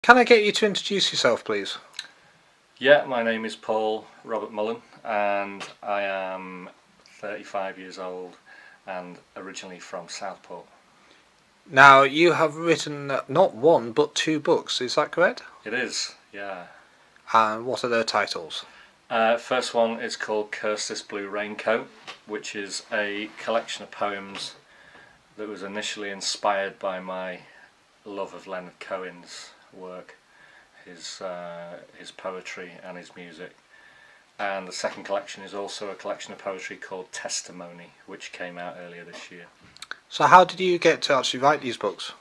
Can I get you to introduce yourself, please? Yeah, my name is Paul Robert Mullen and I am 35 years old and originally from Southport. Now, you have written not one but two books, is that correct? It is, yeah. And what are their titles? First one is called Curse This Blue Raincoat, which is a collection of poems that was initially inspired by my love of Leonard Cohen's work, his poetry and his music. And the second collection is also a collection of poetry called Testimony, which came out earlier this year. So how did you get to actually write these books?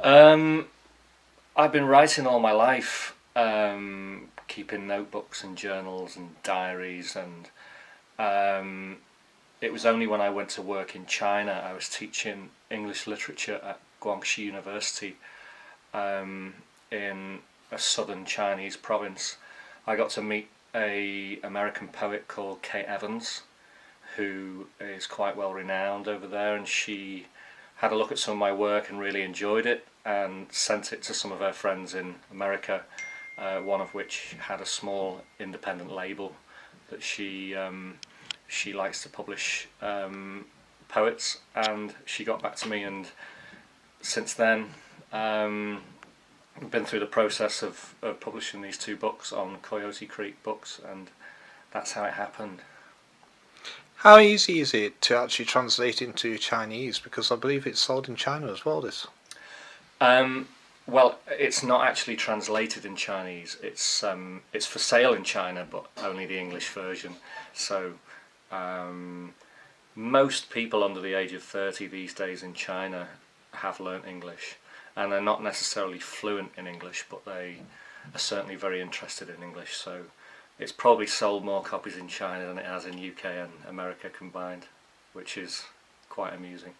I've been writing all my life, keeping notebooks and journals and diaries, and it was only when I went to work in China. I was teaching English literature at Guangxi University in a southern Chinese province. I got to meet an American poet called Kate Evans, who is quite well renowned over there, and she had a look at some of my work and really enjoyed it and sent it to some of her friends in America, one of which had a small independent label that she likes to publish poets, and she got back to me, and since then I've been through the process of publishing these two books on Coyote Creek Books, and that's how it happened. How easy is it to actually translate into Chinese? Because I believe it's sold in China as well, this. Well, it's not actually translated in Chinese. It's for sale in China, but only the English version. So most people under the age of 30 these days in China have learnt English, and they're not necessarily fluent in English, but they are certainly very interested in English. So it's probably sold more copies in China than it has in UK and America combined, which is quite amusing.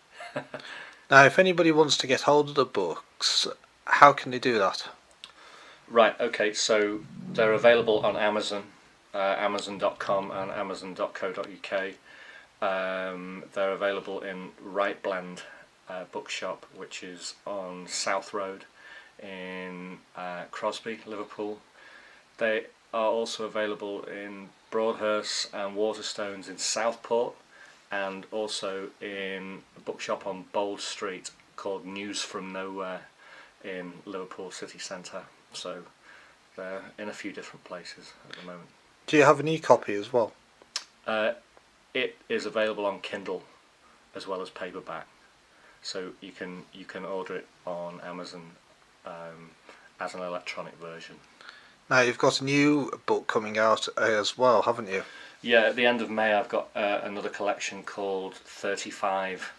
Now, if anybody wants to get hold of the books, how can they do that? Right, okay, so they're available on Amazon, amazon.com and amazon.co.uk. They're available in Right Blend Bookshop, which is on South Road in Crosby, Liverpool. They are also available in Broadhurst and Waterstones in Southport, and also in a bookshop on Bold Street called News From Nowhere in Liverpool city centre. So they're in a few different places at the moment. Do you have an e-copy as well? It is available on Kindle as well as paperback, so you can order it on Amazon as an electronic version. Now, you've got a new book coming out as well, haven't you? Yeah, at the end of May I've got another collection called 35,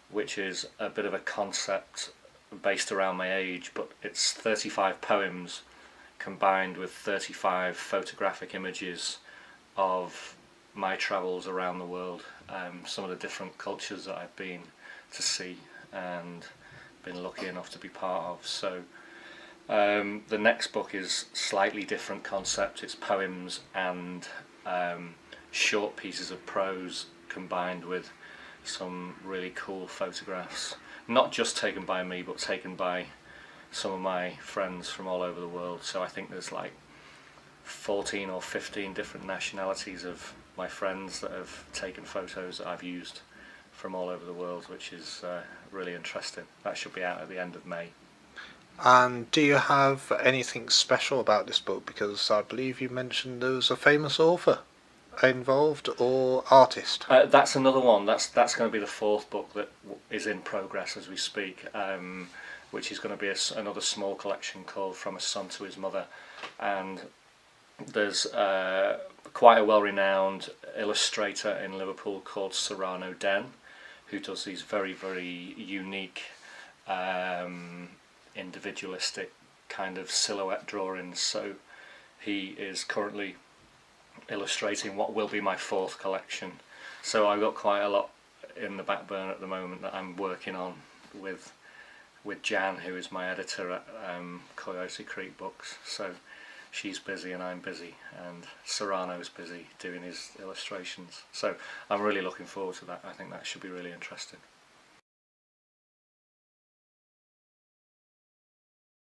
which is a bit of a concept based around my age, but it's 35 poems combined with 35 photographic images of my travels around the world, some of the different cultures that I've been to see and been lucky enough to be part of. So the next book is slightly different concept. It's poems and short pieces of prose combined with some really cool photographs, not just taken by me but taken by some of my friends from all over the world. So I think there's like 14 or 15 different nationalities of my friends that have taken photos that I've used from all over the world, which is really interesting. That should be out at the end of May. And do you have anything special about this book? Because I believe you mentioned there was a famous author involved, or artist. That's another one. That's going to be the fourth book that is in progress as we speak, which is going to be another small collection called From a Son to His Mother. And there's quite a well-renowned illustrator in Liverpool called Serrano Den, who does these very, very unique individualistic kind of silhouette drawings. So he is currently illustrating what will be my fourth collection. So I've got quite a lot in the back burner at the moment that I'm working on with Jan, who is my editor at Coyote Creek Books. So she's busy and I'm busy, and Serrano's busy doing his illustrations. So I'm really looking forward to that. I think that should be really interesting.